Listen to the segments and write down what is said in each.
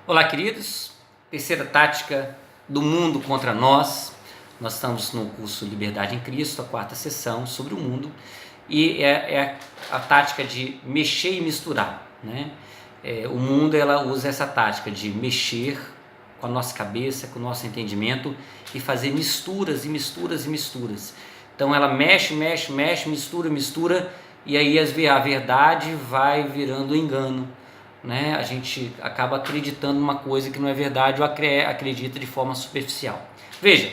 Olá, queridos. Terceira tática do mundo contra nós. Nós estamos no curso Liberdade em Cristo, a quarta sessão sobre o mundo, e é a tática de mexer e misturar, né? O mundo, ela usa essa tática de mexer com a nossa cabeça, com o nosso entendimento e fazer misturas e misturas e misturas. Então ela mexe, mistura, e aí a verdade vai virando engano, né? A gente acaba acreditando numa coisa que não é verdade ou acredita de forma superficial. Veja,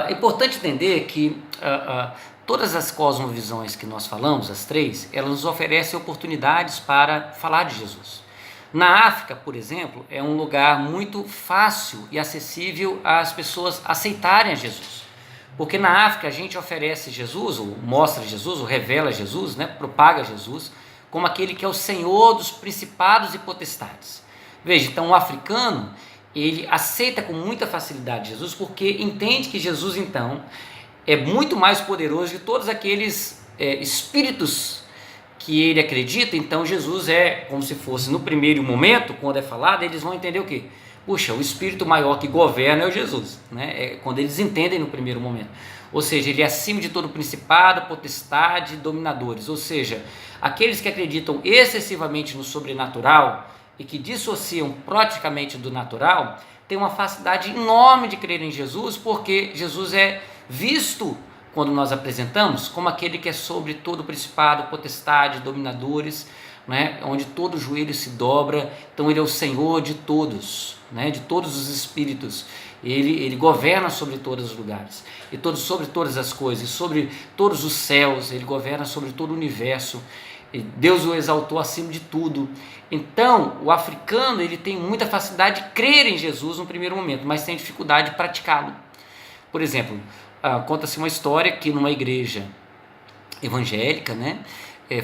é importante entender que todas as cosmovisões que nós falamos, as três, elas nos oferecem oportunidades para falar de Jesus. Na África, por exemplo, é um lugar muito fácil e acessível às pessoas aceitarem a Jesus. Porque na África a gente oferece Jesus, ou mostra Jesus, ou revela Jesus, né? Propaga Jesus, como aquele que é o Senhor dos principados e potestades. Veja, então o africano, ele aceita com muita facilidade Jesus, porque entende que Jesus, então, é muito mais poderoso que todos aqueles espíritos que ele acredita. Então Jesus é como se fosse, no primeiro momento, quando é falado, eles vão entender o quê? Puxa, o espírito maior que governa é o Jesus, né? É quando eles entendem no primeiro momento. Ou seja, ele é acima de todo principado, potestade, dominadores. Ou seja, aqueles que acreditam excessivamente no sobrenatural e que dissociam praticamente do natural, têm uma facilidade enorme de crer em Jesus, porque Jesus é visto, quando nós apresentamos, como aquele que é sobre todo principado, potestade, dominadores, né, onde todo joelho se dobra. Então ele é o Senhor de todos, né, de todos os espíritos. Ele governa sobre todos os lugares, e sobre todas as coisas, sobre todos os céus. Ele governa sobre todo o universo. E Deus o exaltou acima de tudo. Então o africano, ele tem muita facilidade de crer em Jesus no primeiro momento, mas tem dificuldade de praticá-lo. Por exemplo, conta-se uma história que numa igreja evangélica, né,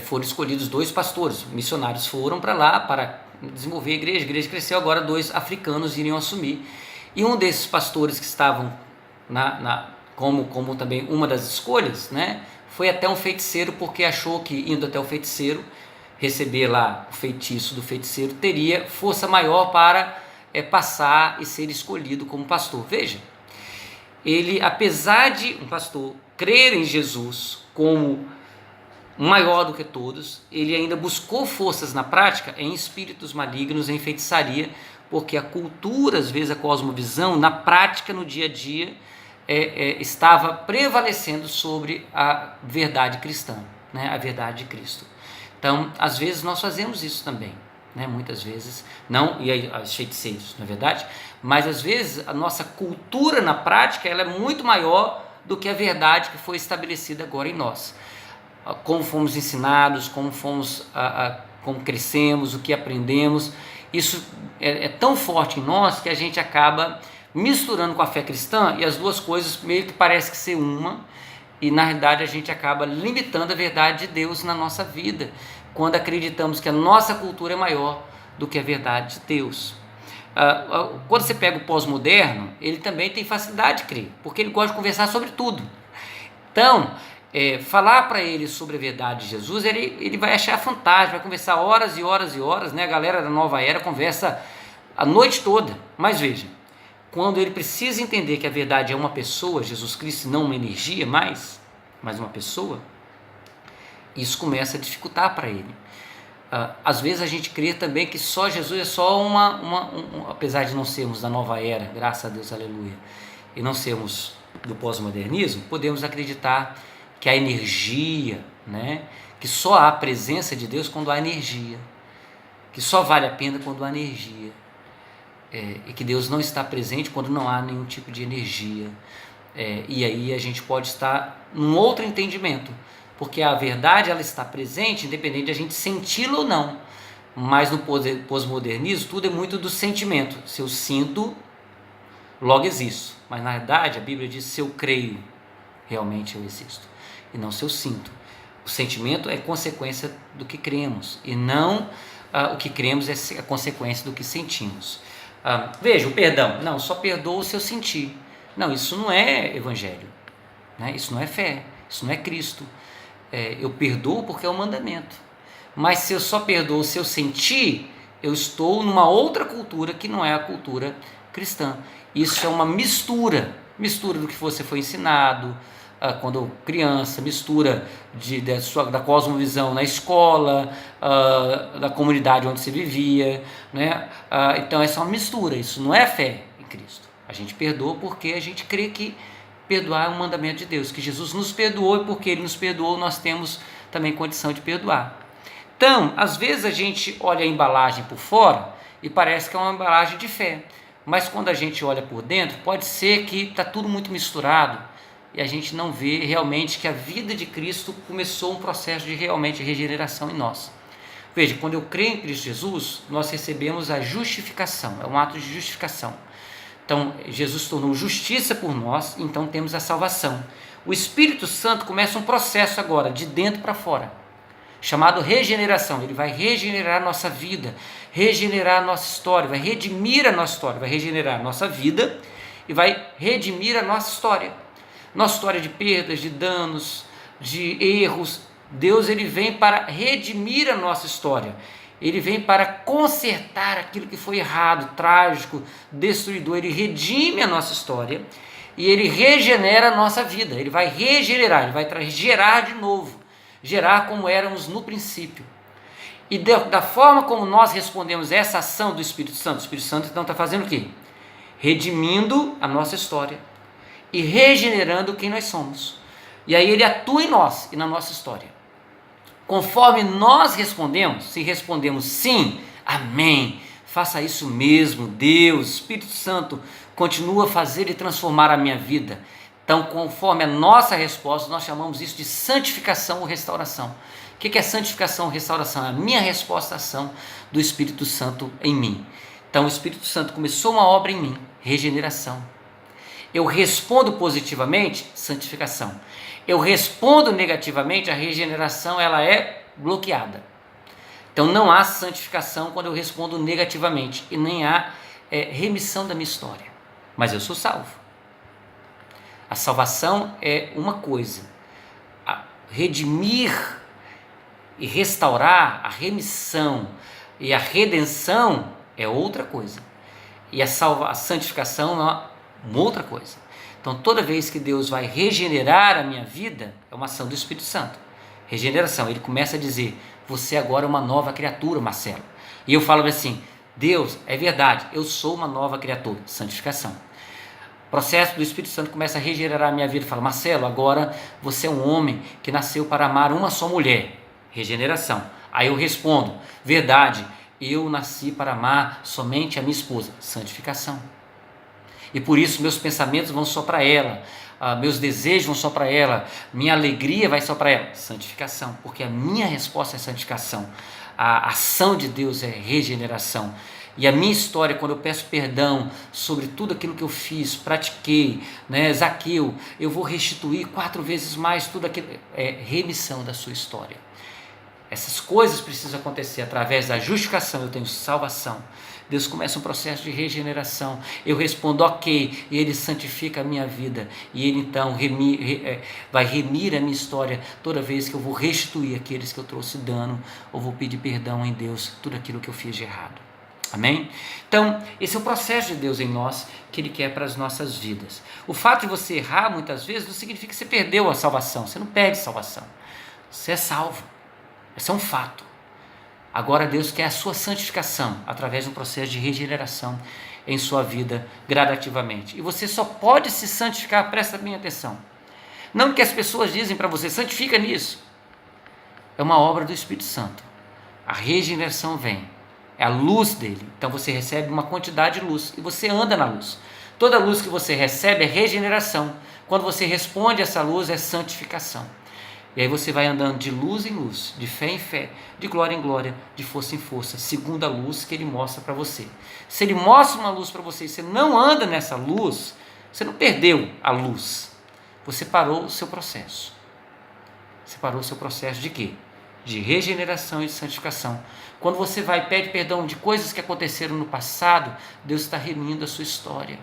foram escolhidos dois pastores, missionários foram para lá para desenvolver a igreja cresceu, agora dois africanos iriam assumir, e um desses pastores que estavam como também uma das escolhas, né, foi até um feiticeiro, porque achou que indo até o feiticeiro, receber lá o feitiço do feiticeiro, teria força maior para passar e ser escolhido como pastor. Veja, ele, apesar de um pastor crer em Jesus como maior do que todos, ele ainda buscou forças na prática em espíritos malignos, em feitiçaria, porque a cultura, às vezes a cosmovisão, na prática, no dia a dia, estava prevalecendo sobre a verdade cristã, né? A verdade de Cristo. Então, às vezes nós fazemos isso também, né? Muitas vezes, não, e aí os feiticeiros, na é verdade, mas às vezes a nossa cultura na prática, ela é muito maior do que a verdade que foi estabelecida agora em nós. Como fomos ensinados, como crescemos, o que aprendemos, isso é tão forte em nós que a gente acaba misturando com a fé cristã, e as duas coisas meio que parece que ser uma, e na realidade a gente acaba limitando a verdade de Deus na nossa vida, quando acreditamos que a nossa cultura é maior do que a verdade de Deus. Quando você pega o pós-moderno, ele também tem facilidade de crer, porque ele gosta de conversar sobre tudo. Então, falar para ele sobre a verdade de Jesus, ele vai achar fantástico, vai conversar horas e horas e horas, né? A galera da nova era conversa a noite toda. Mas veja, quando ele precisa entender que a verdade é uma pessoa, Jesus Cristo, não uma energia mais, mas uma pessoa, isso começa a dificultar para ele. Às vezes a gente crê também que só Jesus é só apesar de não sermos da nova era, graças a Deus, aleluia, e não sermos do pós-modernismo, podemos acreditar que a energia, né, que só há presença de Deus quando há energia, que só vale a pena quando há energia, e que Deus não está presente quando não há nenhum tipo de energia. E aí a gente pode estar num outro entendimento, porque a verdade, ela está presente independente de a gente senti-la ou não. Mas no pós-modernismo tudo é muito do sentimento. Se eu sinto, logo existo. Mas na verdade a Bíblia diz: se eu creio, realmente eu existo, e não se eu sinto. O sentimento é consequência do que cremos, e não o que cremos é a consequência do que sentimos. Veja, o perdão, não, só perdoo se eu sentir. Não, isso não é evangelho, né? Isso não é fé, isso não é Cristo. Eu perdoo porque é um mandamento, mas se eu só perdoo se eu sentir, eu estou numa outra cultura que não é a cultura cristã. Isso é uma mistura do que você foi ensinado quando criança, mistura da cosmovisão na escola, da comunidade onde você vivia, né? Então essa é uma mistura, isso não é fé em Cristo. A gente perdoa porque a gente crê que perdoar é um mandamento de Deus, que Jesus nos perdoou, e porque Ele nos perdoou, nós temos também condição de perdoar. Então, às vezes a gente olha a embalagem por fora e parece que é uma embalagem de fé, mas quando a gente olha por dentro, pode ser que está tudo muito misturado e a gente não vê realmente que a vida de Cristo começou um processo de realmente regeneração em nós. Veja, quando eu creio em Cristo Jesus, nós recebemos a justificação, é um ato de justificação. Então, Jesus tornou justiça por nós, então temos a salvação. O Espírito Santo começa um processo agora, de dentro para fora, chamado regeneração. Ele vai regenerar a nossa vida, regenerar a nossa história, vai redimir a nossa história, vai regenerar a nossa vida e vai redimir a nossa história. Nossa história de perdas, de danos, de erros. Deus, ele vem para redimir a nossa história. Ele vem para consertar aquilo que foi errado, trágico, destruidor. Ele redime a nossa história e ele regenera a nossa vida. Ele vai regenerar, ele vai gerar de novo, gerar como éramos no princípio. E da forma como nós respondemos a essa ação do Espírito Santo, o Espírito Santo então está fazendo o quê? Redimindo a nossa história e regenerando quem nós somos. E aí ele atua em nós e na nossa história. Conforme nós respondemos, se respondemos sim, amém, faça isso mesmo, Deus, Espírito Santo, continua a fazer e transformar a minha vida. Então, conforme a nossa resposta, nós chamamos isso de santificação ou restauração. O que é santificação ou restauração? É a minha resposta à ação do Espírito Santo em mim. Então, o Espírito Santo começou uma obra em mim, regeneração. Eu respondo positivamente, santificação. Eu respondo negativamente, a regeneração ela é bloqueada. Então não há santificação quando eu respondo negativamente e nem há remissão da minha história. Mas eu sou salvo. A salvação é uma coisa. Redimir e restaurar, a remissão e a redenção é outra coisa. E a santificação é uma outra coisa. Então, toda vez que Deus vai regenerar a minha vida, é uma ação do Espírito Santo. Regeneração, ele começa a dizer, você agora é uma nova criatura, Marcelo. E eu falo assim, Deus, é verdade, eu sou uma nova criatura. Santificação. O processo do Espírito Santo começa a regenerar a minha vida. Fala, Marcelo, agora você é um homem que nasceu para amar uma só mulher. Regeneração. Aí eu respondo, verdade, eu nasci para amar somente a minha esposa. Santificação. E por isso meus pensamentos vão só para ela, meus desejos vão só para ela, minha alegria vai só para ela. Santificação, porque a minha resposta é santificação. A ação de Deus é regeneração. E a minha história, quando eu peço perdão sobre tudo aquilo que eu fiz, pratiquei, né, Zaqueu, eu vou restituir 4 vezes mais tudo aquilo. É remissão da sua história. Essas coisas precisam acontecer através da justificação. Eu tenho salvação. Deus começa um processo de regeneração. Eu respondo ok, e Ele santifica a minha vida. E Ele então vai remir a minha história toda vez que eu vou restituir aqueles que eu trouxe dano, ou vou pedir perdão em Deus, tudo aquilo que eu fiz de errado. Amém? Então, esse é o processo de Deus em nós, que Ele quer para as nossas vidas. O fato de você errar muitas vezes não significa que você perdeu a salvação. Você não perde salvação. Você é salvo. Esse é um fato. Agora Deus quer a sua santificação através de um processo de regeneração em sua vida gradativamente. E você só pode se santificar, presta bem atenção. Não que as pessoas dizem para você, santifica nisso. É uma obra do Espírito Santo. A regeneração vem. É a luz dele. Então você recebe uma quantidade de luz e você anda na luz. Toda luz que você recebe é regeneração. Quando você responde a essa luz é santificação. E aí você vai andando de luz em luz, de fé em fé, de glória em glória, de força em força, segundo a luz que Ele mostra para você. Se Ele mostra uma luz para você e você não anda nessa luz, você não perdeu a luz. Você parou o seu processo. Você parou o seu processo de quê? De regeneração e de santificação. Quando você vai e pede perdão de coisas que aconteceram no passado, Deus está remindo a sua história.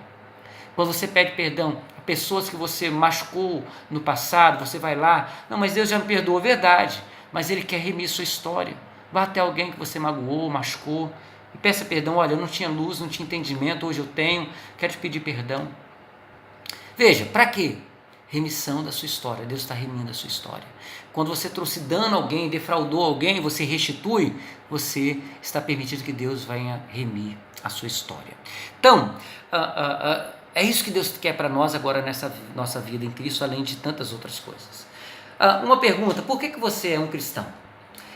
Quando você pede perdão a pessoas que você machucou no passado, você vai lá, não, mas Deus já me perdoou, verdade, mas Ele quer remir sua história. Vá até alguém que você magoou, machucou, E peça perdão. Olha, eu não tinha luz, não tinha entendimento, hoje eu tenho, quero te pedir perdão. Veja, para quê? Remissão da sua história. Deus está remindo a sua história. Quando você trouxe dano a alguém, defraudou alguém, você restitui, você está permitindo que Deus venha remir a sua história. Então, é isso que Deus quer para nós agora nessa nossa vida em Cristo, além de tantas outras coisas. Uma pergunta: por que você é um cristão?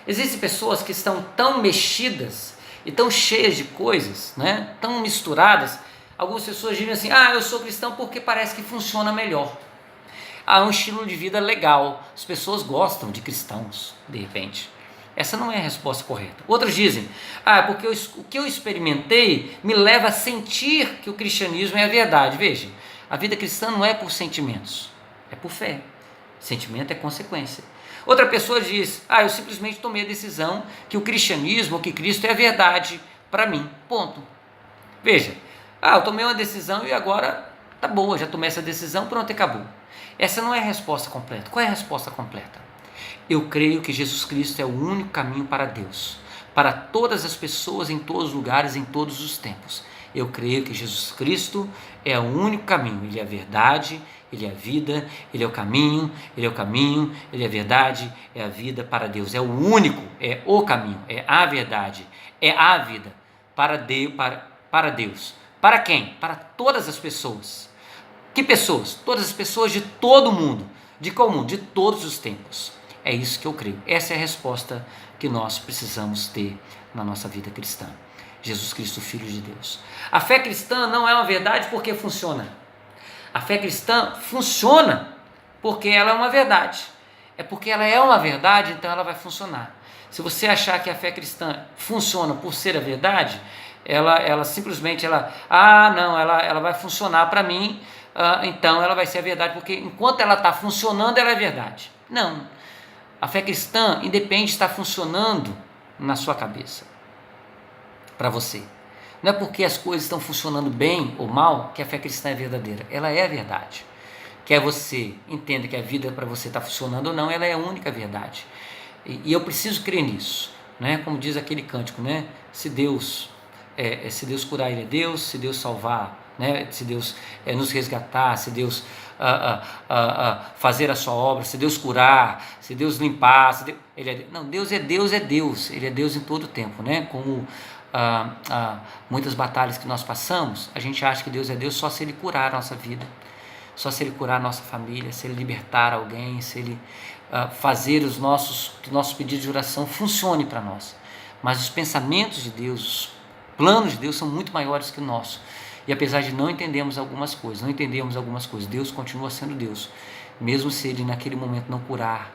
Existem pessoas que estão tão mexidas e tão cheias de coisas, né? Tão misturadas. Algumas pessoas dizem assim: eu sou cristão porque parece que funciona melhor. É um estilo de vida legal, as pessoas gostam de cristãos, de repente. Essa não é a resposta correta. Outros dizem: porque o que eu experimentei me leva a sentir que o cristianismo é a verdade. Veja, a vida cristã não é por sentimentos, é por fé. Sentimento é consequência. Outra pessoa diz: eu simplesmente tomei a decisão que o cristianismo, ou que Cristo é a verdade para mim, ponto. Veja, eu tomei uma decisão e agora tá boa, já tomei essa decisão, pronto, acabou. Essa não é a resposta completa. Qual é a resposta completa? Eu creio que Jesus Cristo é o único caminho para Deus, para todas as pessoas, em todos os lugares, em todos os tempos. Eu creio que Jesus Cristo é o único caminho. Ele é a verdade, Ele é a vida, Ele é o caminho, Ele é a verdade, é a vida para Deus. É o único, é o caminho, é a verdade, é a vida para Deus. Para quem? Para todas as pessoas. Que pessoas? Todas as pessoas de todo o mundo. De qual mundo? De todos os tempos. É isso que eu creio. Essa é a resposta que nós precisamos ter na nossa vida cristã. Jesus Cristo, Filho de Deus. A fé cristã não é uma verdade porque funciona. A fé cristã funciona porque ela é uma verdade. É porque ela é uma verdade, então ela vai funcionar. Se você achar que a fé cristã funciona por ser a verdade, ela simplesmente, ela vai funcionar para mim, então ela vai ser a verdade, porque enquanto ela está funcionando, ela é verdade. Não. A fé cristã independe de estar funcionando na sua cabeça, para você. Não é porque as coisas estão funcionando bem ou mal que a fé cristã é verdadeira. Ela é a verdade. Quer você entenda que a vida para você está funcionando ou não, ela é a única verdade. E eu preciso crer nisso, né? Como diz aquele cântico, né? Se Deus curar, Ele é Deus. Se Deus salvar, né? Se Deus nos resgatar, se Deus fazer a sua obra, se Deus curar, se Deus limpar, Ele é Deus. Não, Deus é Deus, é Deus. Ele é Deus em todo o tempo, né? Como muitas batalhas que nós passamos, a gente acha que Deus é Deus só se Ele curar a nossa vida, só se Ele curar a nossa família, se Ele libertar alguém, se Ele fazer que o nosso pedido de oração funcione para nós. Mas os pensamentos de Deus, os planos de Deus são muito maiores que o nosso. E apesar de não entendermos algumas coisas, Deus continua sendo Deus. Mesmo se Ele naquele momento não curar,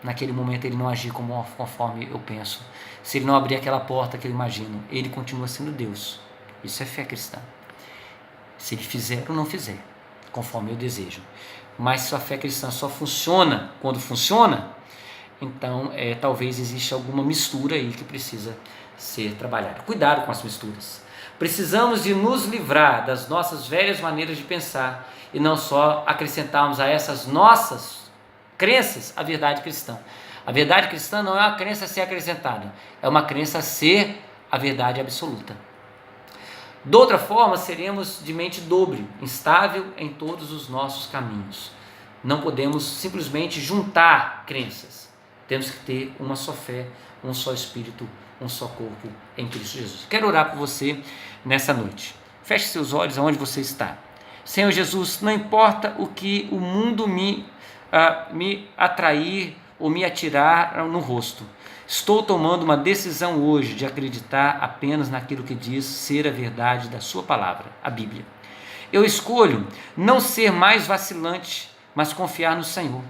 naquele momento Ele não agir conforme eu penso, se Ele não abrir aquela porta que eu imagino, Ele continua sendo Deus. Isso é fé cristã. Se Ele fizer ou não fizer, conforme eu desejo. Mas se a fé cristã só funciona quando funciona, então talvez exista alguma mistura aí que precisa ser trabalhada. Cuidado com as misturas. Precisamos de nos livrar das nossas velhas maneiras de pensar e não só acrescentarmos a essas nossas crenças a verdade cristã. A verdade cristã não é uma crença a ser acrescentada, é uma crença a ser a verdade absoluta. De outra forma, seremos de mente dobre, instável em todos os nossos caminhos. Não podemos simplesmente juntar crenças. Temos que ter uma só fé, um só Espírito, um só corpo em Cristo Jesus. Quero orar por você nessa noite. Feche seus olhos aonde você está. Senhor Jesus, não importa o que o mundo me atrair ou me atirar no rosto. Estou tomando uma decisão hoje de acreditar apenas naquilo que diz ser a verdade da sua palavra, a Bíblia. Eu escolho não ser mais vacilante, mas confiar no Senhor.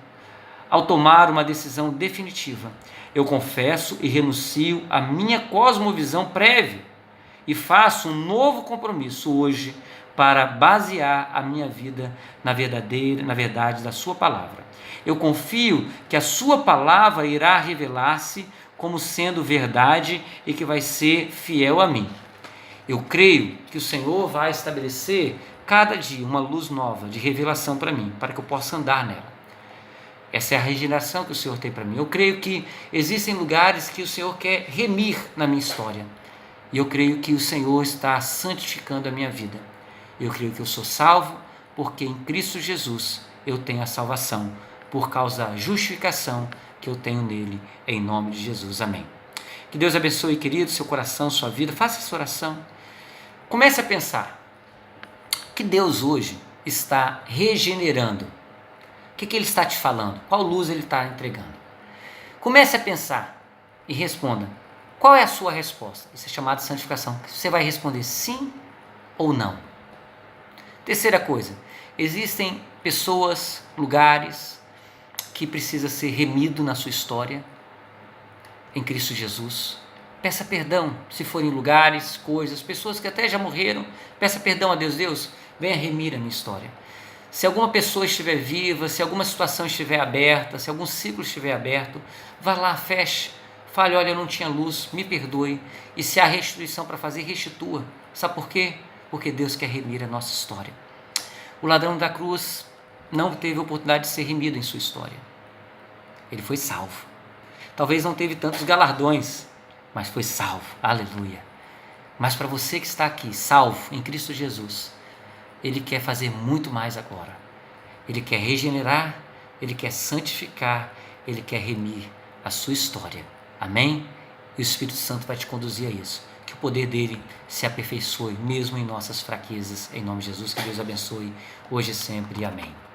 Ao tomar uma decisão definitiva, eu confesso e renuncio à minha cosmovisão prévia e faço um novo compromisso hoje para basear a minha vida na verdade da sua palavra. Eu confio que a sua palavra irá revelar-se como sendo verdade e que vai ser fiel a mim. Eu creio que o Senhor vai estabelecer cada dia uma luz nova de revelação para mim, para que eu possa andar nela. Essa é a regeneração que o Senhor tem para mim. Eu creio que existem lugares que o Senhor quer remir na minha história. E eu creio que o Senhor está santificando a minha vida. Eu creio que eu sou salvo, porque em Cristo Jesus eu tenho a salvação, por causa da justificação que eu tenho nele, em nome de Jesus. Amém. Que Deus abençoe, querido, seu coração, sua vida. Faça essa oração. Comece a pensar que Deus hoje está regenerando. O que Ele está te falando? Qual luz Ele está entregando? Comece a pensar e responda. Qual é a sua resposta? Isso é chamado de santificação. Você vai responder sim ou não. Terceira coisa, existem pessoas, lugares que precisa ser remido na sua história em Cristo Jesus. Peça perdão se forem lugares, coisas, pessoas que até já morreram. Peça perdão a Deus. Deus, venha remir a minha história. Se alguma pessoa estiver viva, se alguma situação estiver aberta, se algum ciclo estiver aberto, vá lá, feche, fale, olha, eu não tinha luz, me perdoe. E se há restituição para fazer, restitua. Sabe por quê? Porque Deus quer remir a nossa história. O ladrão da cruz não teve oportunidade de ser remido em sua história. Ele foi salvo. Talvez não teve tantos galardões, mas foi salvo. Aleluia. Mas para você que está aqui, salvo em Cristo Jesus, Ele quer fazer muito mais agora. Ele quer regenerar, Ele quer santificar, Ele quer remir a sua história. Amém? E o Espírito Santo vai te conduzir a isso. Que o poder dele se aperfeiçoe, mesmo em nossas fraquezas. Em nome de Jesus, que Deus abençoe, hoje e sempre. Amém.